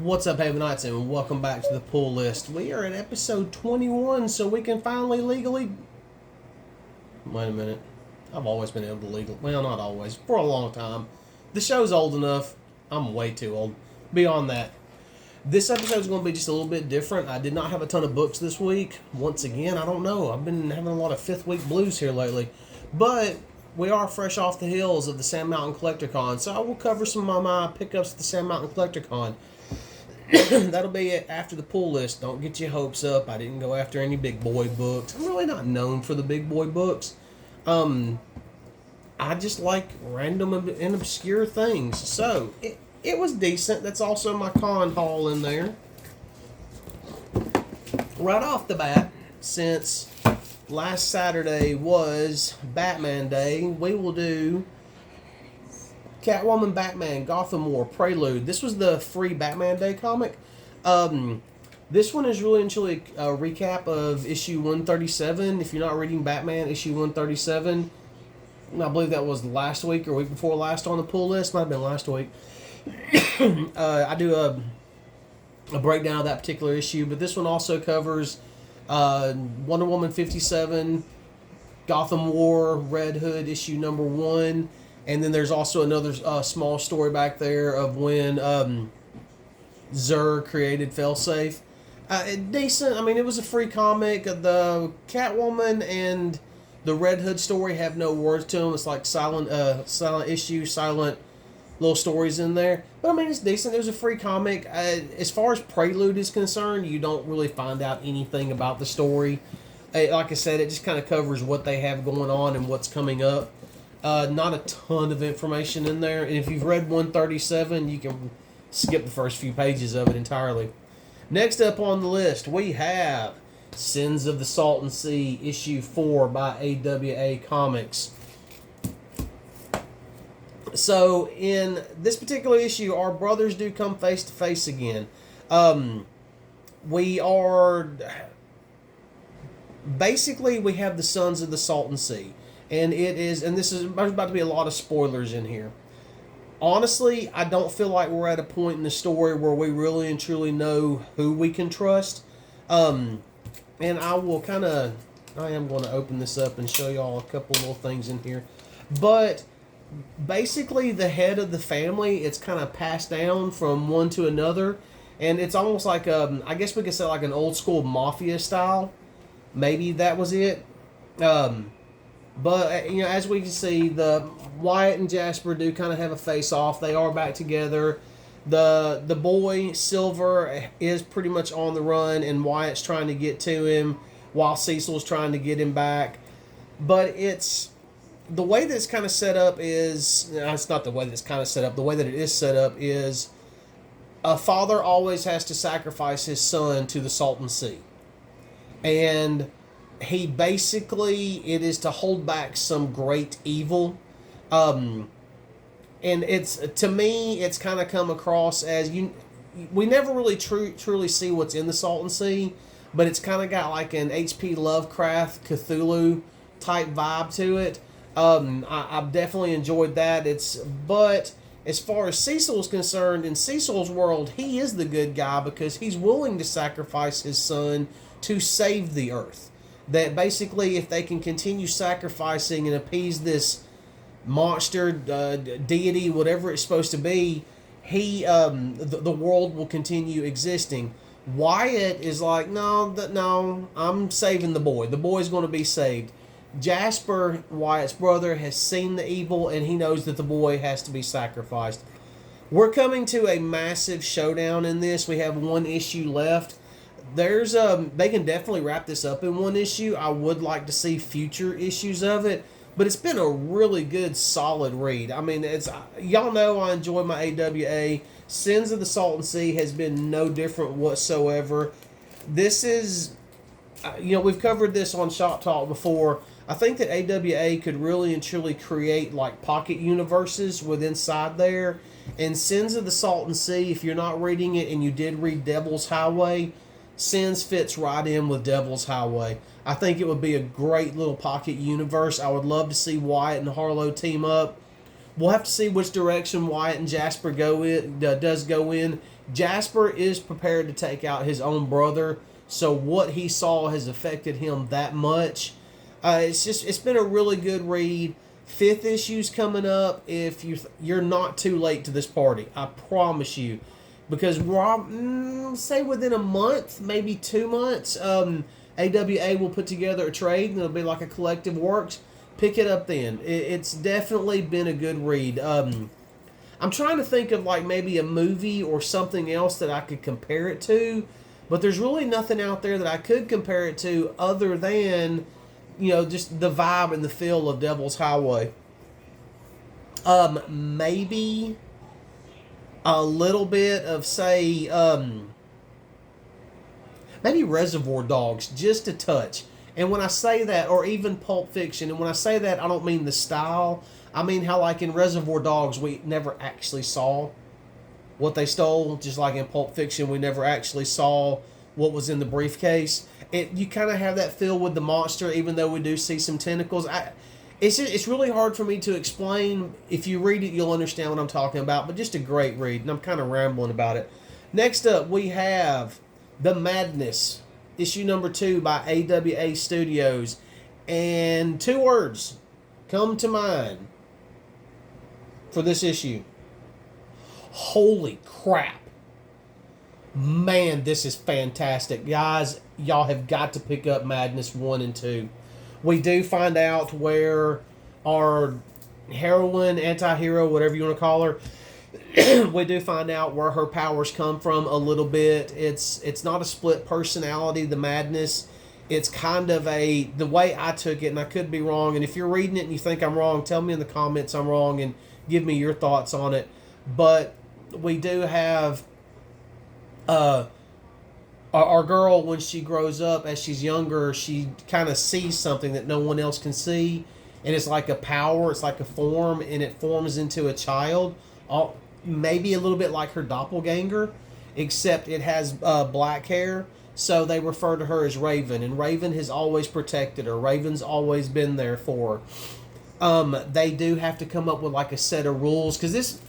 What's up, Haven Knights, and welcome back to the pull list. We are at episode 21, so we can finally legally... Wait a minute. I've always been able to legally... Well, not always. For a long time. The show's old enough. I'm way too old. Beyond that, this episode is going to be just a little bit different. I did not have a ton of books this week. Once again, I don't know. I've been having a lot of fifth week blues here lately. But we are fresh off the heels of the Sand Mountain Collector Con, so I will cover some of my pickups at the Sand Mountain Collector Con. That'll be it after the pull list. Don't get your hopes up. I didn't go after any big boy books. I'm really not known for the big boy books. I just like random and obscure things. So, it was decent. That's also my con haul in there. Right off the bat, since last Saturday was Batman Day, we will do Catwoman, Batman, Gotham War, Prelude. This was the free Batman Day comic. This one is really actually a recap of issue 137. If you're not reading Batman, issue 137, I believe that was last week or week before last on the pull list. Might have been last week. I do a breakdown of that particular issue, but this one also covers Wonder Woman 57, Gotham War, Red Hood issue number 1. And then there's also another small story back there of when Zur created Failsafe. Decent. I mean, it was a free comic. The Catwoman and the Red Hood story have no words to them. It's like silent issue, silent little stories in there. But I mean, it's decent. It was a free comic. As far as Prelude is concerned, you don't really find out anything about the story. Like I said, it just kind of covers what they have going on and what's coming up. Not a ton of information in there. And if you've read 137, you can skip the first few pages of it entirely. Next up on the list, we have Sins of the Salton Sea, issue 4 by AWA Comics. So, in this particular issue, our brothers do come face to face again. We are... Basically, we have the Sons of the Salton Sea. And there's about to be a lot of spoilers in here. Honestly, I don't feel like we're at a point in the story where we really and truly know who we can trust. And I am going to open this up and show y'all a couple little things in here. But basically, the head of the family, it's kind of passed down from one to another. And it's almost like, I guess we could say like an old school mafia style. Maybe that was it. But, you know, as we can see, the Wyatt and Jasper do kind of have a face-off. They are back together. The boy, Silver, is pretty much on the run, and Wyatt's trying to get to him while Cecil's trying to get him back. But the way that it's kind of set up is... it's not the way that it's kind of set up. The way that it is set up is a father always has to sacrifice his son to the Salton Sea. And... it is to hold back some great evil. And to me, it's kind of come across as we never really truly see what's in the Salton Sea, but it's kind of got like an H.P. Lovecraft, Cthulhu type vibe to it. I've definitely enjoyed that. But as far as Cecil is concerned, in Cecil's world, he is the good guy because he's willing to sacrifice his son to save the Earth. That basically, if they can continue sacrificing and appease this monster, deity, whatever it's supposed to be, the world will continue existing. Wyatt is like, no, I'm saving the boy. The boy's going to be saved. Jasper, Wyatt's brother, has seen the evil, and he knows that the boy has to be sacrificed. We're coming to a massive showdown in this. We have one issue left. They can definitely wrap this up in one issue. I would like to see future issues of it, but it's been a really good, solid read. I mean, y'all know I enjoy my AWA. Sins of the Salton Sea has been no different whatsoever. This is, we've covered this on Shop Talk before. I think that AWA could really and truly create like pocket universes inside there. And Sins of the Salton Sea, if you're not reading it and you did read Devil's Highway, Sins fits right in with Devil's Highway. I think it would be a great little pocket universe. I would love to see Wyatt and Harlow team up. We'll have to see which direction Wyatt and Jasper does go in. Jasper is prepared to take out his own brother, so what he saw has affected him that much. It's been a really good read. 5th issue's coming up. If you're not too late to this party, I promise you, because say within a month, maybe 2 months, AWA will put together a trade, and it'll be like a collective works. Pick it up then. It's definitely been a good read. I'm trying to think of like maybe a movie or something else that I could compare it to, but there's really nothing out there that I could compare it to other than, just the vibe and the feel of Devil's Highway. Maybe a little bit of, say, maybe Reservoir Dogs, just a touch. And when I say that, or even Pulp Fiction, and when I say that, I don't mean the style. I mean how, like, in Reservoir Dogs, we never actually saw what they stole. Just like in Pulp Fiction, we never actually saw what was in the briefcase. You kind of have that feel with the monster, even though we do see some tentacles. It's really hard for me to explain. If you read it, you'll understand what I'm talking about. But just a great read, and I'm kind of rambling about it. Next up, we have The Madness, issue number 2 by AWA Studios. And 2 words come to mind for this issue. Holy crap. Man, this is fantastic. Guys, y'all have got to pick up Madness 1 and 2. We do find out where our heroine, anti-hero, whatever you want to call her, we do find out where her powers come from a little bit. It's not a split personality, the Madness. It's kind of the way I took it, and I could be wrong, and if you're reading it and you think I'm wrong, tell me in the comments I'm wrong and give me your thoughts on it. But we do have our girl, when she grows up, as she's younger, she kind of sees something that no one else can see, and it's like a power, it's like a form, and it forms into a child, maybe a little bit like her doppelganger, except it has black hair, so they refer to her as Raven, and Raven has always protected her. Raven's always been there for her. They do have to come up with like a set of rules, because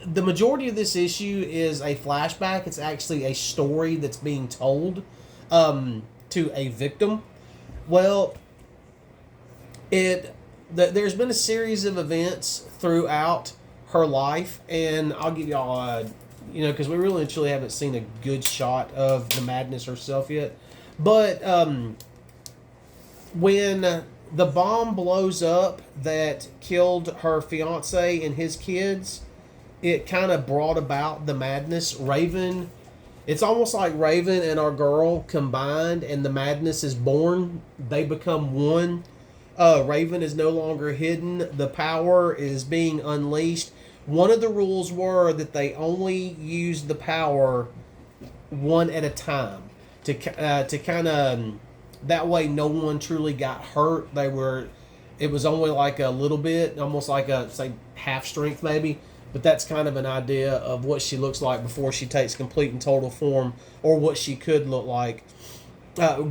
the majority of this issue is a flashback. It's actually a story that's being told to a victim. Well, there's been a series of events throughout her life, and I'll give y'all because we really and truly haven't seen a good shot of the Madness herself yet. But when the bomb blows up that killed her fiance and his kids, it kind of brought about the Madness. Raven, it's almost like Raven and our girl combined, and the Madness is born. They become one. Raven is no longer hidden. The power is being unleashed. One of the rules were that they only used the power one at a time to kind of, that way no one truly got hurt. It was only like a little bit, almost like a, say, half strength maybe. But that's kind of an idea of what she looks like before she takes complete and total form, or what she could look like.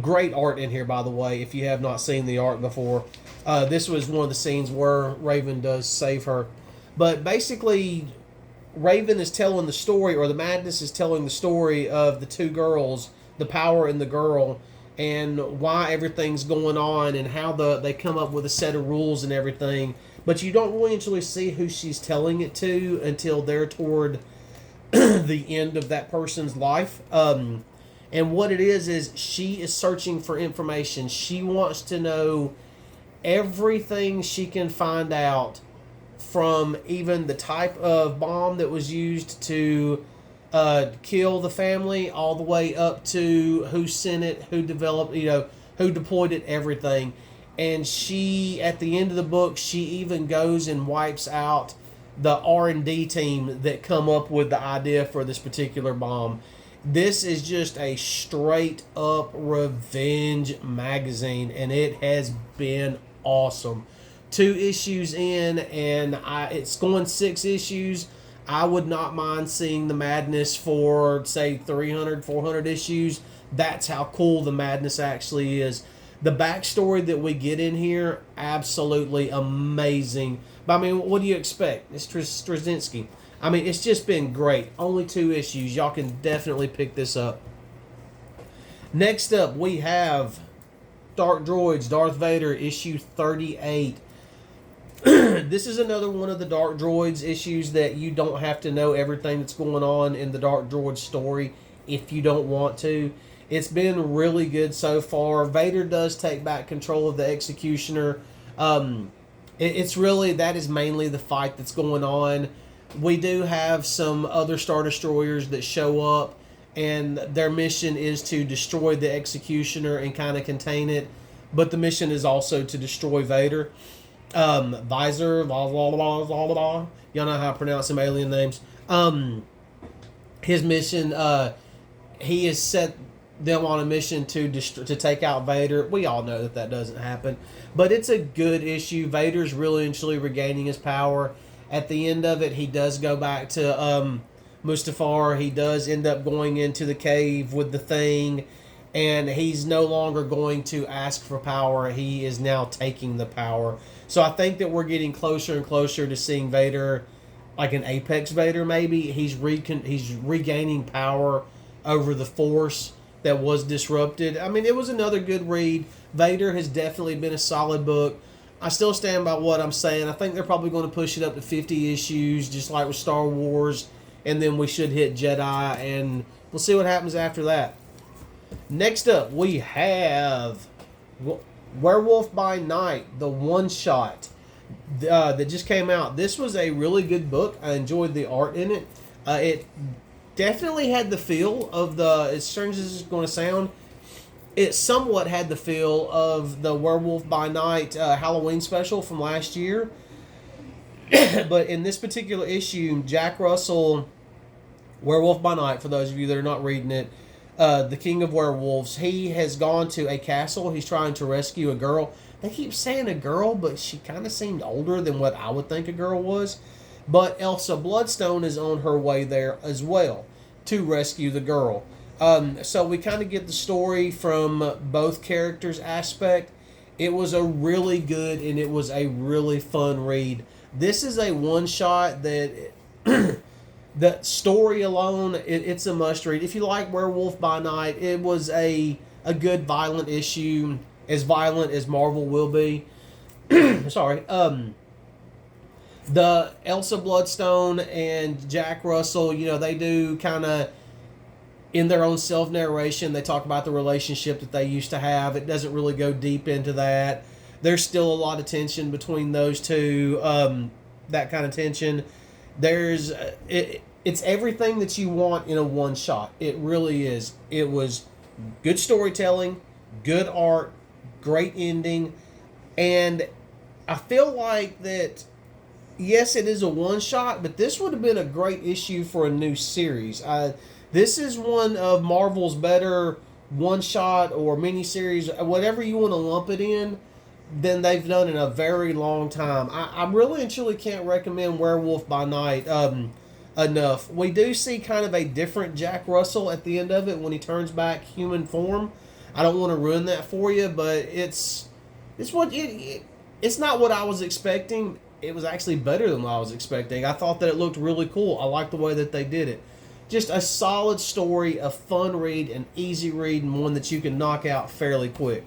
Great art in here, by the way, if you have not seen the art before. This was one of the scenes where Raven does save her. But basically, Raven is telling the story, or the Madness is telling the story of the 2 girls, the power and the girl, and why everything's going on, and how they come up with a set of rules and everything. But you don't really actually see who she's telling it to until they're toward the end of that person's life. And what it is she is searching for information. She wants to know everything she can find out, from even the type of bomb that was used to kill the family, all the way up to who sent it, who developed, who deployed it, everything. And she, at the end of the book, she even goes and wipes out the R&D team that come up with the idea for this particular bomb. This is just a straight up revenge magazine, and it has been awesome. 2 issues in, and it's going 6 issues. I would not mind seeing the Madness for, say, 300, 400 issues. That's how cool the Madness actually is. The backstory that we get in here, absolutely amazing. But I mean, what do you expect? It's Straczynski. I mean, it's just been great. Only 2 issues. Y'all can definitely pick this up. Next up, we have Dark Droids, Darth Vader, issue 38. This is another one of the Dark Droids issues that you don't have to know everything that's going on in the Dark Droids story if you don't want to. It's been really good so far. Vader does take back control of the Executioner. It's really, that is mainly the fight that's going on. We do have some other Star Destroyers that show up, and their mission is to destroy the Executioner and kind of contain it. But the mission is also to destroy Vader. Visor, blah, blah, blah, blah, blah. Y'all know how I pronounce some alien names. His mission, he has set them on a mission to take out Vader. We all know that doesn't happen. But it's a good issue. Vader's really and truly regaining his power. At the end of it, he does go back to Mustafar. He does end up going into the cave with the thing. And he's no longer going to ask for power. He is now taking the power. So I think that we're getting closer and closer to seeing Vader, like an Apex Vader maybe. He's regaining power over the Force that was disrupted. I mean, it was another good read. Vader has definitely been a solid book. I still stand by what I'm saying. I think they're probably going to push it up to 50 issues, just like with Star Wars. And then we should hit Jedi, and we'll see what happens after that. Next up, we have Werewolf by Night, the one-shot that just came out. This was a really good book. I enjoyed the art in it. It definitely had the feel of as strange as it's going to sound, it somewhat had the feel of the Werewolf by Night Halloween special from last year. But in this particular issue, Jack Russell, Werewolf by Night, for those of you that are not reading it, the king of werewolves, he has gone to a castle. He's trying to rescue a girl. They keep saying a girl, but she kind of seemed older than what I would think a girl was. But Elsa Bloodstone is on her way there as well to rescue the girl. So we kind of get the story from both characters' aspect. It was a really good and it was a really fun read. This is a one-shot that... The story alone, it's a must-read. If you like Werewolf by Night, it was a good violent issue, as violent as Marvel will be. Sorry. The Elsa Bloodstone and Jack Russell, they do kind of, in their own self-narration, they talk about the relationship that they used to have. It doesn't really go deep into that. There's still a lot of tension between those two, that kind of tension. It's everything that you want in a one shot. It really is. It was good storytelling, good art, great ending, and I feel like that, yes, it is a one shot, but this would have been a great issue for a new series. This is one of Marvel's better one shot or miniseries, whatever you want to lump it in, than they've done in a very long time. I really and truly can't recommend Werewolf by Night enough. We do see kind of a different Jack Russell at the end of it when he turns back human form. I don't want to ruin that for you, but it's not what I was expecting. It was actually better than what I was expecting. I thought that it looked really cool. I like the way that they did it. Just a solid story, a fun read, an easy read, and one that you can knock out fairly quick.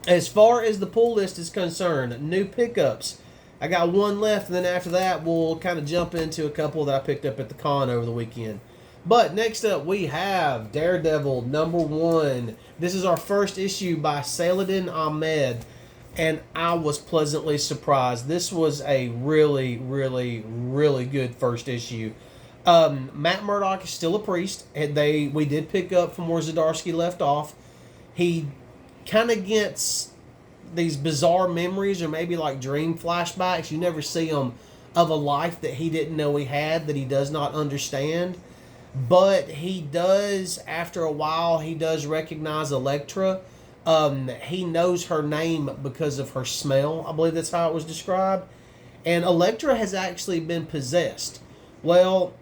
As far as the pull list is concerned, new pickups. I got one left, and then after that, we'll kind of jump into a couple that I picked up at the con over the weekend. But next up, we have Daredevil #1. This is our first issue by Saladin Ahmed, and I was pleasantly surprised. This was a really, really, really good first issue. Matt Murdock is still a priest, and we did pick up from where Zdarsky left off. He kind of gets these bizarre memories or maybe like dream flashbacks. You never see them of a life that he didn't know he had, that he does not understand. But he does, after a while, he does recognize Elektra. He knows her name because of her smell. I believe that's how it was described. And Elektra has actually been possessed. Well,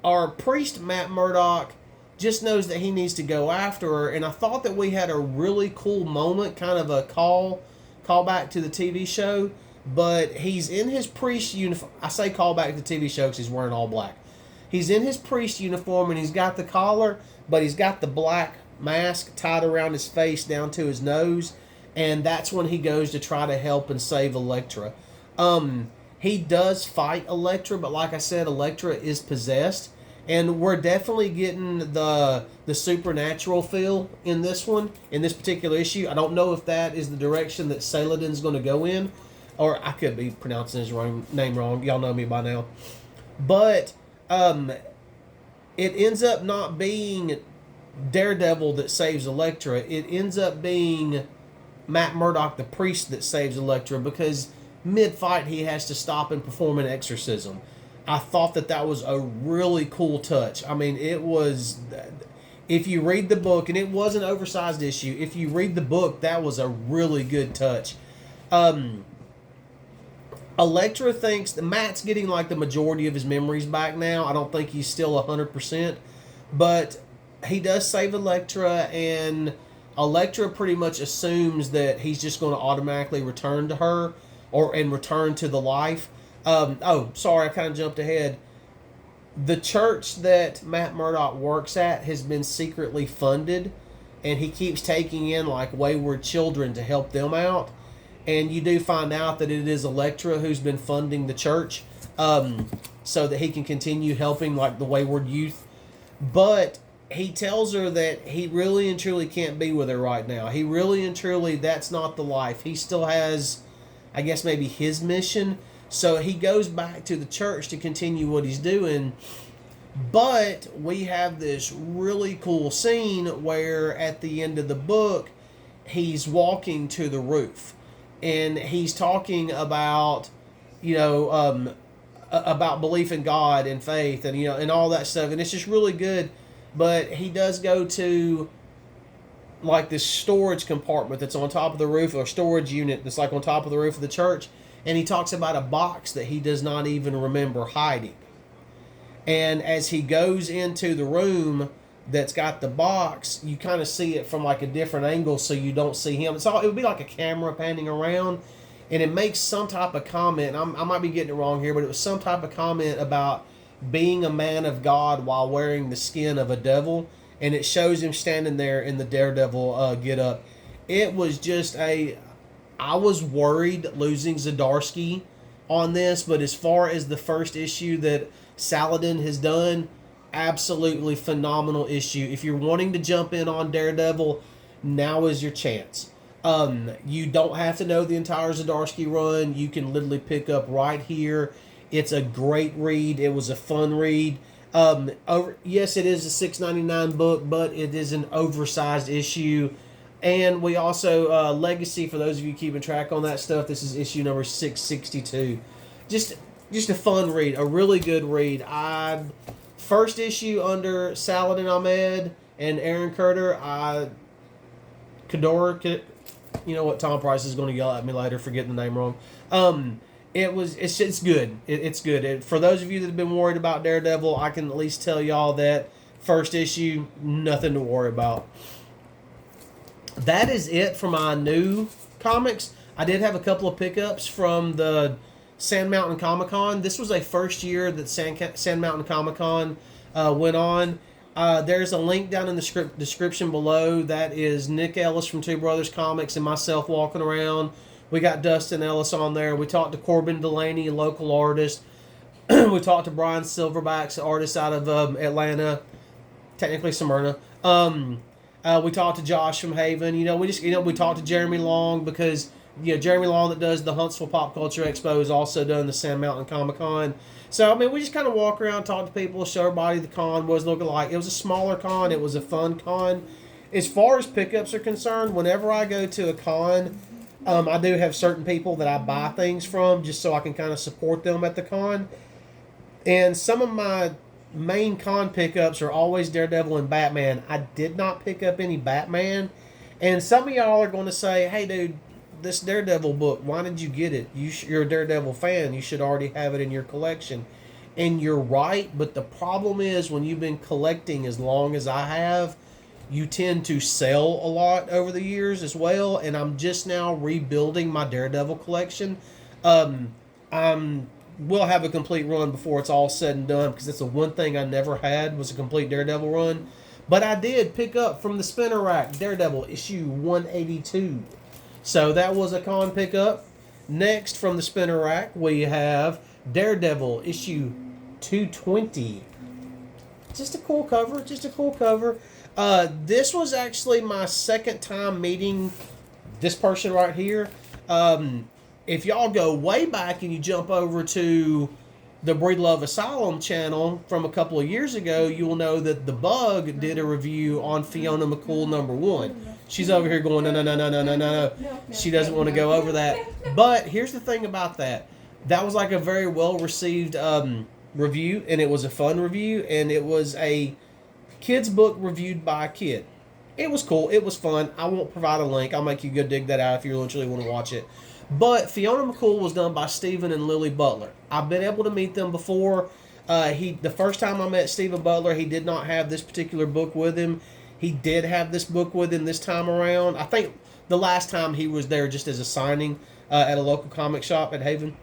our priest, Matt Murdock, just knows that he needs to go after her, and I thought that we had a really cool moment, kind of a call back to the TV show, but he's in his priest uniform. I say call back to the TV show because he's wearing all black. He's in his priest uniform and he's got the collar, but he's got the black mask tied around his face down to his nose, and that's when he goes to try to help and save Elektra. He does fight Elektra, but like I said, Elektra is possessed, and we're definitely getting the supernatural feel in this one, in this particular issue. I don't know if that is the direction that Saladin's going to go in, or I could be pronouncing his name wrong. Y'all know me by now. But it ends up not being Daredevil that saves Elektra. It ends up being Matt Murdock, the priest, that saves Elektra, because mid-fight he has to stop and perform an exorcism. I thought that was a really cool touch. I mean, it was... If you read the book, and it was an oversized issue, if you read the book, that was a really good touch. Elektra thinks that Matt's getting like the majority of his memories back now. I don't think he's still 100%, but he does save Elektra, and Elektra pretty much assumes that he's just going to automatically return to her, and return to the life. Sorry, I kind of jumped ahead. The church that Matt Murdock works at has been secretly funded, and he keeps taking in like wayward children to help them out. And you do find out that it is Elektra who's been funding the church, so that he can continue helping like the wayward youth. But he tells her that he really and truly can't be with her right now. He really and truly, that's not the life. He still has, I guess, maybe his mission. So he goes back to the church to continue what he's doing. But we have this really cool scene where at the end of the book, he's walking to the roof. And he's talking about, about belief in God and faith and, and all that stuff. And it's just really good. But he does go to like this storage compartment that's on top of the roof, or storage unit that's like on top of the roof of the church. And he talks about a box that he does not even remember hiding. And as he goes into the room that's got the box, you kind of see it from like a different angle, so you don't see him. It would be like a camera panning around, and it makes some type of comment. I might be getting it wrong here, but it was some type of comment about being a man of God while wearing the skin of a devil, and it shows him standing there in the Daredevil get-up. It was just I was worried losing Zdarsky on this, but as far as the first issue that Saladin has done, absolutely phenomenal issue. If you're wanting to jump in on Daredevil, now is your chance. You don't have to know the entire Zdarsky run. You can literally pick up right here. It's a great read. It was a fun read. Yes, it is a $6.99 book, but it is an oversized issue. And we also, Legacy, for those of you keeping track on that stuff, this is issue number 662. Just a fun read, a really good read. First issue under Saladin Ahmed and Aaron Carter, you know what, Tom Price is going to yell at me later for getting the name wrong. It's good. It's good. For those of you that have been worried about Daredevil, I can at least tell y'all that first issue, nothing to worry about. That is it for my new comics. I did have a couple of pickups from the Sand Mountain Comic Con. This was a first year that Sand Mountain Comic Con went on. There's a link down in the description below. That is Nick Ellis from Two Brothers Comics and myself walking around. We got Dustin Ellis on there. We talked to Corbin Delaney, a local artist. We talked to Brian Silverback's artist out of Atlanta, technically Smyrna. We talked to Josh from Haven. We talked to Jeremy Long because Jeremy Long, that does the Huntsville Pop Culture Expo, has also done the Sand Mountain Comic Con. So we just kind of walk around, talk to people, show everybody the con was looking like. It was a smaller con. It was a fun con. As far as pickups are concerned, whenever I go to a con, I do have certain people that I buy things from just so I can kind of support them at the con. And some of my main con pickups are always Daredevil and Batman. I did not pick up any Batman. And some of y'all are going to say, hey, dude, this Daredevil book, why did you get it? You're a Daredevil fan. You should already have it in your collection. And you're right, but the problem is when you've been collecting as long as I have, you tend to sell a lot over the years as well. And I'm just now rebuilding my Daredevil collection. We'll have a complete run before it's all said and done, because that's the one thing I never had was a complete Daredevil run. But I did pick up from the spinner rack Daredevil issue 182. So that was a con pickup. Next from the spinner rack we have Daredevil issue 220. Just a cool cover. Just a cool cover. This was actually my second time meeting this person right here. If y'all go way back and you jump over to the Breedlove Asylum channel from a couple of years ago, you will know that The Bug did a review on Fiona McCool #1. She's over here going, no. She doesn't want to go over that. But here's the thing about that. That was like a very well-received review, and it was a fun review, and it was a kid's book reviewed by a kid. It was cool. It was fun. I won't provide a link. I'll make you go dig that out if you literally want to watch it. But Fiona McCool was done by Stephen and Lily Butler. I've been able to meet them before. The first time I met Stephen Butler, he did not have this particular book with him. He did have this book with him this time around. I think the last time he was there just as a signing at a local comic shop at Haven.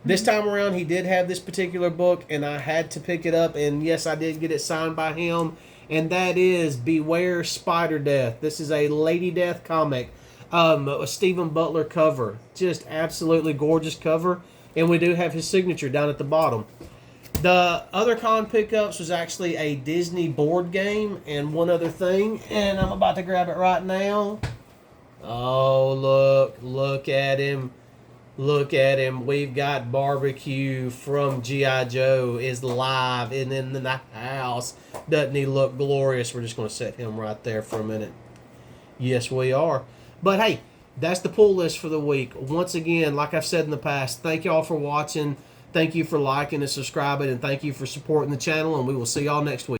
This time around, he did have this particular book, and I had to pick it up. And yes, I did get it signed by him. And that is Beware Spider Death. This is a Lady Death comic. A Stephen Butler cover. Just absolutely gorgeous cover. And we do have his signature down at the bottom. The other con pickups was actually a Disney board game and one other thing. And I'm about to grab it right now. Oh, look at him. Look at him. We've got Barbecue from G.I. Joe is live and in the house. Doesn't he look glorious? We're just going to set him right there for a minute. Yes, we are. But hey, that's the pull list for the week. Once again, like I've said in the past, thank y'all for watching. Thank you for liking and subscribing, and thank you for supporting the channel, and we will see y'all next week.